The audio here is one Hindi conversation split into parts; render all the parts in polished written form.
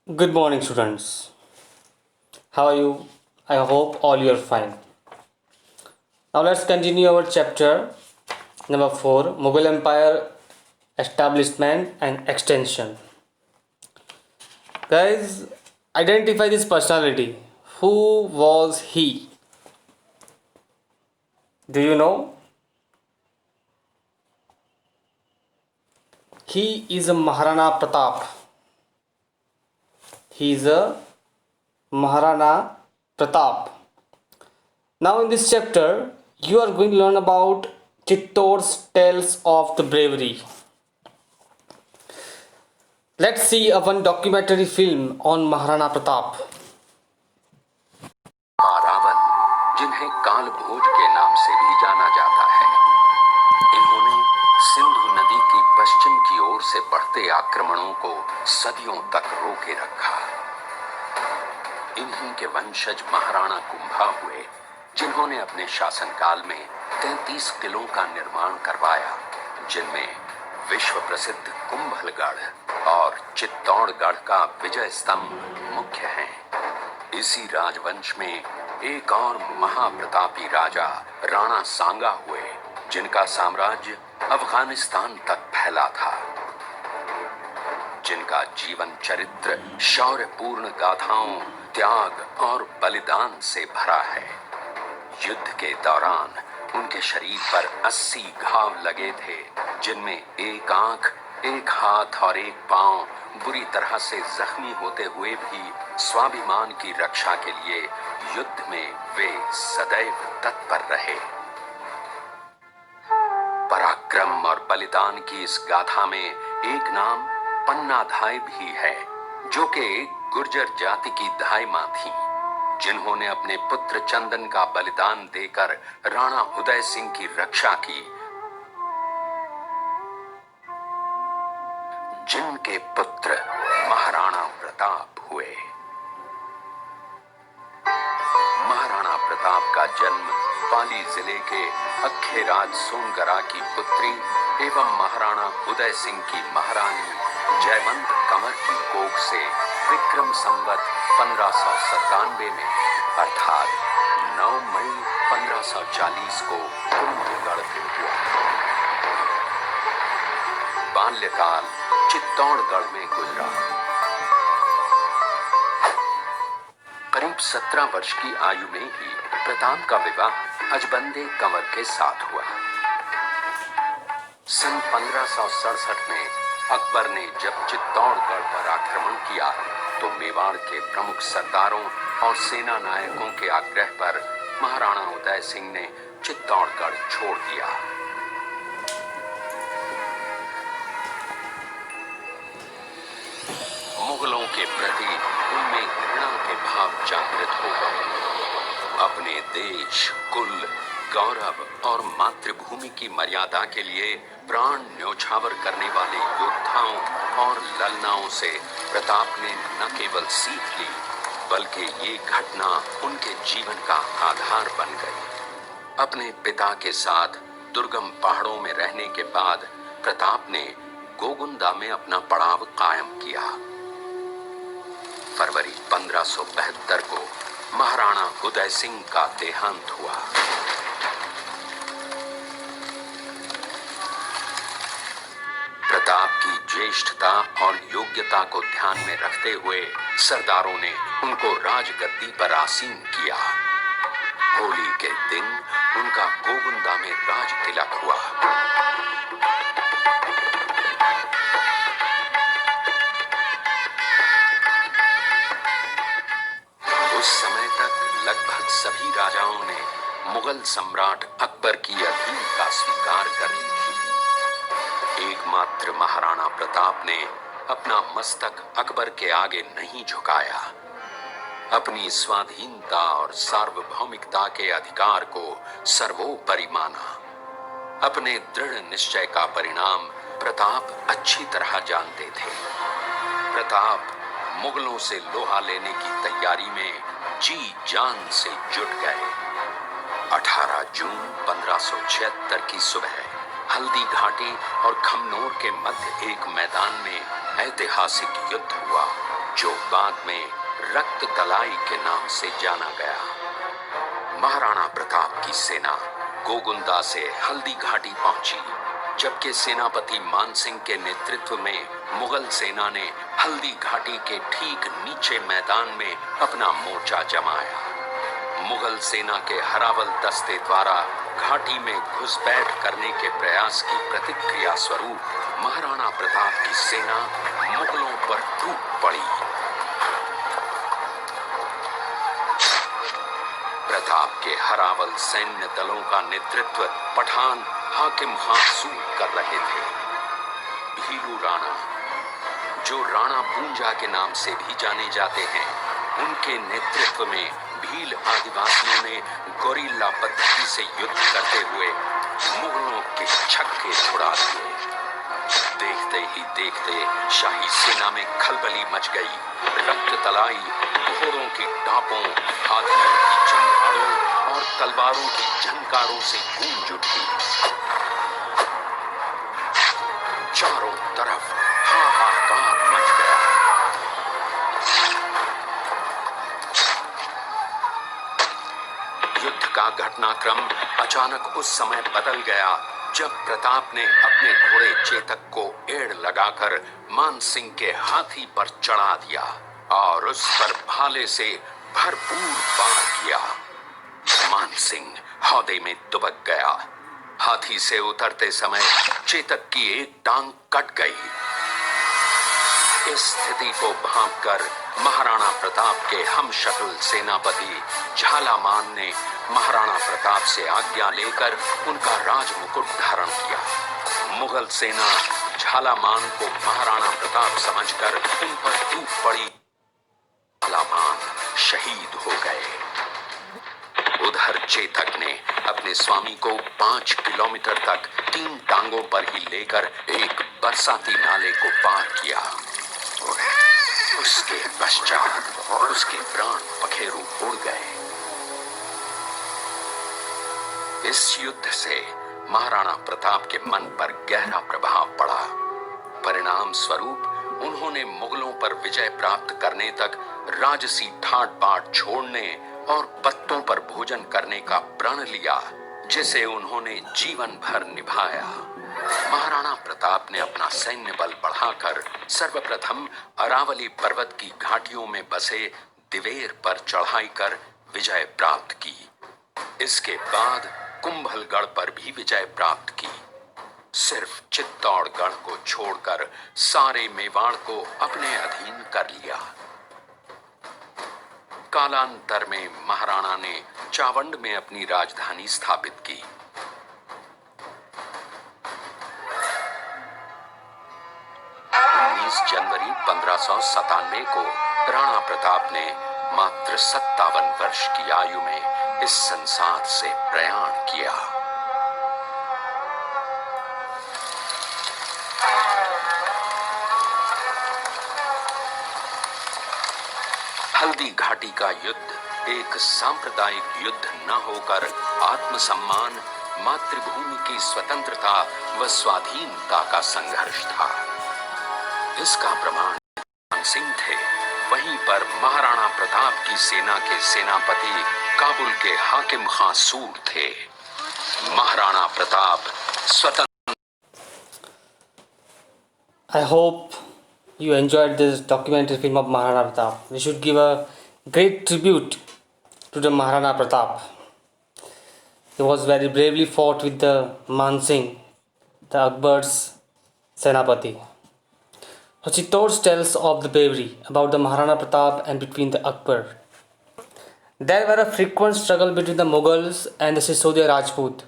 Good morning, students. How are you? I hope all you are fine. Now let's continue our chapter number 4, Mughal Empire Establishment and Extension. Guys, identify this personality. Who was he? Do you know? He is a Maharana Pratap. He is a Maharana Pratap. Now, in this chapter, you are going to learn about Chittor's tales of the bravery. Let's see a one documentary film on Maharana Pratap. Ravan, जिन्हें काल भोज के नाम से भी जाना जाता है, इन्होंने सिंधु नदी की पश्चिम की ओर से बढ़ते आक्रमणों को सदियों तक रोके रखा। इन्हीं के वंशज महाराणा कुंभा हुए, जिन्होंने अपने शासनकाल में 33 किलों का निर्माण करवाया, जिनमें विश्व प्रसिद्ध कुंभलगढ़ और चित्तौड़गढ़ का विजय स्तंभ मुख्य हैं। इसी राजवंश में एक और महाप्रतापी राजा राणा सांगा हुए, जिनका साम्राज्य अफगानिस्तान तक फैला था, जिनका जीवन चरित्र शौर्यपूर्ण गाथाओं, त्याग और बलिदान से भरा है। युद्ध के दौरान उनके शरीर पर 80 घाव लगे थे, जिनमें एक आंख, एक हाथ और एक पांव बुरी तरह से जख्मी होते हुए भी स्वाभिमान की रक्षा के लिए युद्ध में वे सदैव तत्पर रहे। पराक्रम और बलिदान की इस गाथा में एक नाम पन्ना धाय भी है, जो कि एक गुर्जर जाति की धाय मां थी, जिन्होंने अपने पुत्र चंदन का बलिदान देकर राणा उदय सिंह की रक्षा की, जिनके पुत्र महाराणा प्रताप हुए। महाराणा प्रताप का जन्म पाली जिले के अखेराज सोनगरा की पुत्री एवं महाराणा उदय सिंह की महारानी जयवंत कमर की कोख से विक्रम संवत 1597 में अर्थात 9 मई 1540 को कुंभलगढ़ में हुआ। बाल्यकाल चित्तौड़गढ़ में गुजरा। करीब 17 वर्ष की आयु में ही प्रताप का विवाह अजबंदे कंवर के साथ हुआ। सन 1567 में अकबर ने जब चित्तौड़गढ़ पर आक्रमण किया, तो मेवाड़ के प्रमुख सरदारों और सेना नायकों के आग्रह पर महाराणा उदय सिंह ने चित्तौड़गढ़ छोड़ दिया। मुगलों के प्रति उनमें घृणा के भाव जागृत हो गए। अपने देश, कुल, गौरव और मातृभूमि की मर्यादा के लिए प्राण न्योछावर करने वाले योद्धाओं और ललनाओं से प्रताप ने न केवल सीख ली, बल्कि ये घटना उनके जीवन का आधार बन गई। अपने पिता के साथ दुर्गम पहाड़ों में रहने के बाद प्रताप ने गोगुंदा में अपना पड़ाव कायम किया। फरवरी 1572 को महाराणा उदय सिंह का देहांत हुआ। प्रताप की ज्येष्ठता और योग्यता को ध्यान में रखते हुए सरदारों ने उनको राजगद्दी पर आसीन किया। होली के दिन उनका गोगुंदा में राज तिलक हुआ। उस समय तक लगभग सभी राजाओं ने मुगल सम्राट अकबर की अधीनता स्वीकार कर ली थी। एकमात्र महाराणा प्रताप ने अपना मस्तक अकबर के आगे नहीं झुकाया। अपनी स्वाधीनता और सार्वभौमिकता के अधिकार को सर्वोपरि माना। अपने दृढ़ निश्चय का परिणाम प्रताप अच्छी तरह जानते थे। प्रताप मुगलों से लोहा लेने की तैयारी में जी जान से जुट गए। 18 जून 1576 की सुबह हल्दी घाटी और खमनोर के मध्य एक मैदान में ऐतिहासिक युद्ध हुआ। जो बाद में रक्त तलाई के नाम से जाना गया। महाराणा प्रताप की सेना गोगुंदा से हल्दी घाटी पहुंची, जबकि सेनापति मानसिंह के नेतृत्व में मुगल सेना ने हल्दी घाटी के ठीक नीचे मैदान में अपना मोर्चा जमाया। मुगल सेना के हरावल दस्ते द्वारा घाटी में घुसपैठ करने के प्रयास की प्रतिक्रिया स्वरूप महाराणा प्रताप की सेना मुगलों पर टूट पड़ी। प्रताप के हरावल सैन्य दलों का नेतृत्व पठान हाकिम खां सूद कर रहे थे। भीलू राणा, जो राणा पूंजा के नाम से भी जाने जाते हैं, उनके नेतृत्व में भील आदिवासियों ने गोरिल्ला पद्धति से युद्ध करते हुए मुगलों के छक्के छुड़ा दिए। देखते ही देखते शाही सेना में खलबली मच गई। रक्त तलाई घोड़ों की टापों, हाथियों की चंगारों और तलवारों की झंकारों से गूंज उठी। चारों तरफ हाहाकार मच गया। युद्ध का घटनाक्रम अचानक उस समय बदल गया जब प्रताप ने अपने घोड़े चेतक को एड़ लगाकर मानसिंह के हाथी पर चढ़ा दिया और उस पर भाले से भरपूर वार किया। मानसिंह हौदे में दुबक गया। हाथी से उतरते समय चेतक की एक टांग कट गई। इस स्थिति को भांपकर महाराणा प्रताप के हमशक्ल सेनापति झालामान ने महाराणा प्रताप से आज्ञा लेकर उनका राज मुकुट धारण किया। मुगल सेना झालामान को महाराणा प्रताप समझकर उन पर टूट पड़ी। झालामान शहीद हो गए। उधर चेतक ने अपने स्वामी को 5 किलोमीटर तक 3 टांगों पर ही लेकर एक बरसाती नाले को पार किया। उसके पश्चात उसके प्राण पखेरु उड़ गए। इस युद्ध से महाराणा प्रताप के मन पर गहरा प्रभाव पड़ा। परिणाम स्वरूप उन्होंने मुगलों पर विजय प्राप्त करने तक राजसी ठाट बाट छोड़ने और पत्तों पर भोजन करने का प्रण लिया, जिसे उन्होंने जीवन भर निभाया। महाराणा प्रताप ने अपना सैन्य बल बढ़ाकर सर्वप्रथम अरावली पर्वत की घाटियों में बसे दिवेर पर चढ़ाई कर विजय प्राप्त की। इसके बाद कुंभलगढ़ पर भी विजय प्राप्त की। सिर्फ चित्तौड़गढ़ को छोड़कर सारे मेवाड़ को अपने अधीन कर लिया। कालांतर में महाराणा ने चावंड में अपनी राजधानी स्थापित की। 19 जनवरी 1597 को राणा प्रताप ने मात्र 57 वर्ष की आयु में इस संसार से प्रयाण किया। हल्दी घाटी का युद्ध एक सांप्रदायिक युद्ध न होकर आत्मसम्मान, मातृभूमि की स्वतंत्रता व स्वाधीनता का संघर्ष था। इसका प्रमाण मानसिंह थे। वहीं पर महाराणा प्रताप की सेना के सेनापति काबुल के हाकिम खां सूद थे। महाराणा प्रताप स्वतंत्र। I hope you enjoyed this documentary film of Maharana Pratap. We should give a great tribute to the Maharana Pratap. He was very bravely fought with the Mansingh, the Akbar's Senapati. So Chittor tells of the bravery about the Maharana Pratap and between the Akbar. There were a frequent struggle between the Mughals and the Sisodia Rajput.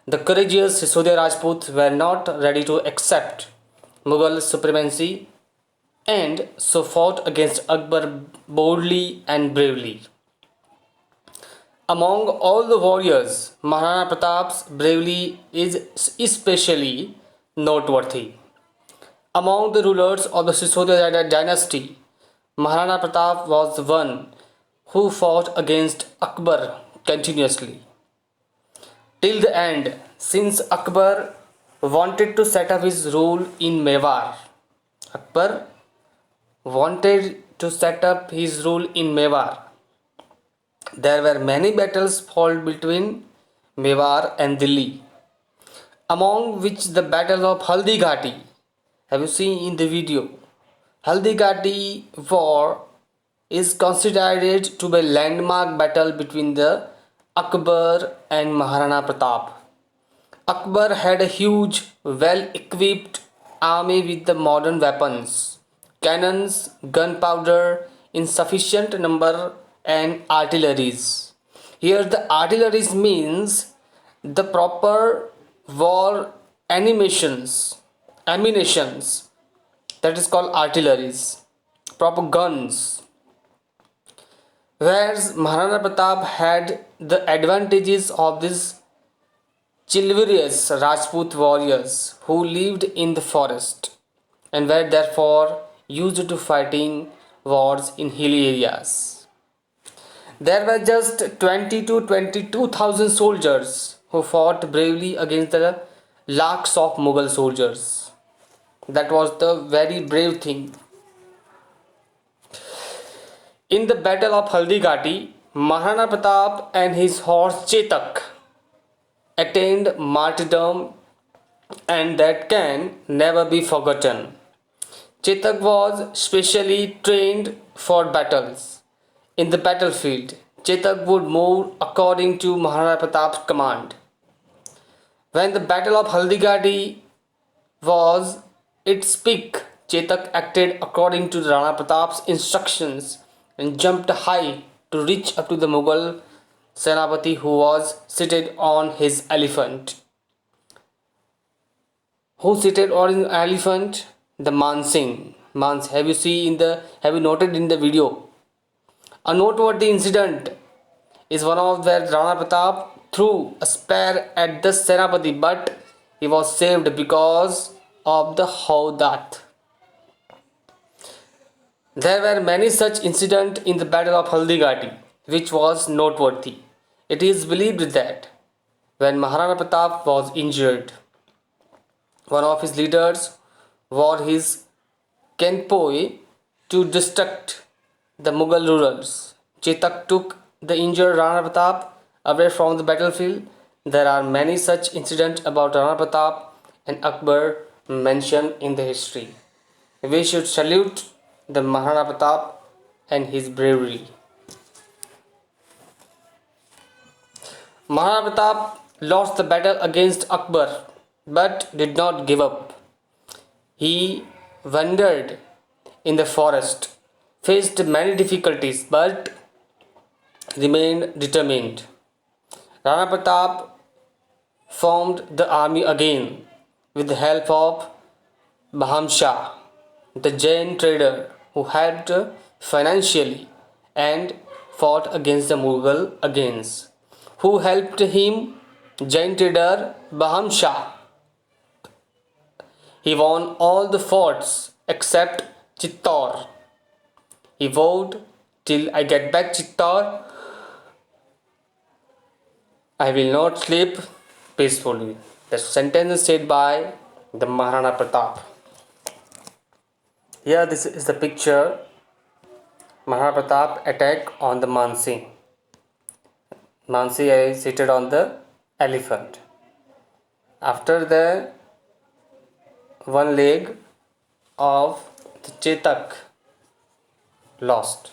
The courageous Sisodia Rajputs were not ready to accept Mughal supremacy and so fought against Akbar boldly and bravely. Among all the warriors, Maharana Pratap's bravery is especially noteworthy. Among the rulers of the Sisodia dynasty, Maharana Pratap was the one who fought against Akbar continuously till the end, since Akbar wanted to set up his rule in Mewar. Akbar wanted to set up his rule in Mewar. There were many battles fought between Mewar and Delhi, among which the Battle of Haldi Ghati. Have you seen in the video? Haldi Ghati war is considered to be a landmark battle between the Akbar and Maharana Pratap. Akbar had a huge, well-equipped army with the modern weapons, cannons, gunpowder in sufficient number and artilleries. Here the artilleries means the proper war ammunitions, that is called artilleries, proper guns. Whereas Maharana Pratap had the advantages of these chivalrous Rajput warriors who lived in the forest and were therefore used to fighting wars in hilly areas. There were just 20 to 22,000 soldiers who fought bravely against the lakhs of Mughal soldiers. That was the very brave thing. In the battle of Haldi Ghati, Maharana Pratap and his horse Chetak attained martyrdom, and that can never be forgotten. Chetak was specially trained for battles. In the battlefield, Chetak would move according to Maharana Pratap's command. When the battle of Haldi Ghati was its peak, Chetak acted according to Rana Pratap's instructions and jumped high to reach up to the Mughal Senapati who was seated on his elephant. Who seated on an elephant? The Mansingh. Have you noted in the video? A noteworthy incident is one of where Rana Pratap threw a spear at the Senapati, but he was saved because of the Howdat. There were many such incidents in the Battle of Haldi Ghati, which was noteworthy. It is believed that when Maharana Pratap was injured, one of his leaders wore his kenpoi to distract the Mughal rulers. Chetak took the injured Rana Pratap away from the battlefield. There are many such incidents about Rana Pratap and Akbar mentioned in the history. We should salute the Maharana Pratap and his bravery. Maharana Pratap lost the battle against Akbar but did not give up. He wandered in the forest, faced many difficulties but remained determined. Rana Pratap formed the army again with the help of Baham Shah, the Jain trader who helped financially and fought against the Mughal against. Who helped him? Jain trader Baham Shah. He won all the forts except Chittor. He vowed, till I get back Chittor, I will not sleep peacefully. The sentence is said by the Maharana Pratap. Here this is the picture. Maharana Pratap attack on the Mansingh. Mansingh is seated on the elephant. After the one leg of the Chetak lost.